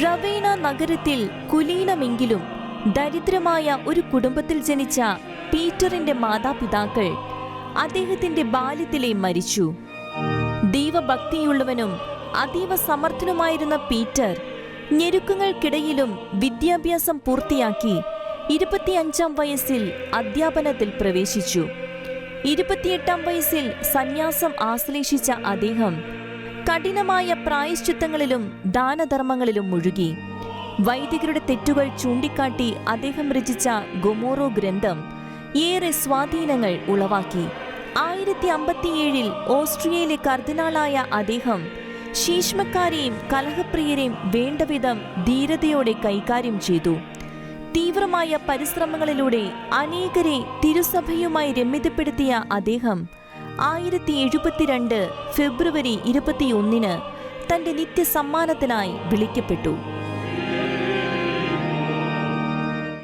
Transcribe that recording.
റവേന നഗരത്തിൽ കുലീനമെങ്കിലും ദരിദ്രമായ ഒരു കുടുംബത്തിൽ ജനിച്ച പീറ്ററിന്റെ മാതാപിതാക്കൾ അദ്ദേഹത്തിന്റെ ബാല്യത്തിലെ മരിച്ചു. ദൈവഭക്തിയുള്ളവനും അതീവ സമർത്ഥനുമായിരുന്ന പീറ്റർ ഞെരുക്കങ്ങൾക്കിടയിലും വിദ്യാഭ്യാസം പൂർത്തിയാക്കി 25-ാം വയസ്സിൽ അധ്യാപനത്തിൽ പ്രവേശിച്ചു. 28-ാം വയസ്സിൽ സന്യാസം ആശ്ലേഷിച്ച അദ്ദേഹം കഠിനമായ പ്രായശ്ചിത്തങ്ങളിലും ദാനധർമ്മങ്ങളിലും മുഴുകി. വൈദികരുടെ തെറ്റുകൾ ചൂണ്ടിക്കാട്ടി അദ്ദേഹം രചിച്ച ഗൊമോറോ ഗ്രന്ഥം ഏറെ സ്വാധീനങ്ങൾ ഉളവാക്കി. 1057-ൽ ഓസ്ട്രിയയിലെ കർദിനാളായ അദ്ദേഹം ശീഷ്മക്കാരെയും കലഹപ്രിയരെയും വേണ്ടവിധം ധീരതയോടെ കൈകാര്യം ചെയ്തു. തീവ്രമായ പരിശ്രമങ്ങളിലൂടെ അനേകരെ തിരുസഭയുമായി രമ്യതപ്പെടുത്തിയ അദ്ദേഹം 1072 ഫെബ്രുവരി 21-ന് തന്റെ നിത്യസമ്മാനത്തിനായി വിളിക്കപ്പെട്ടു.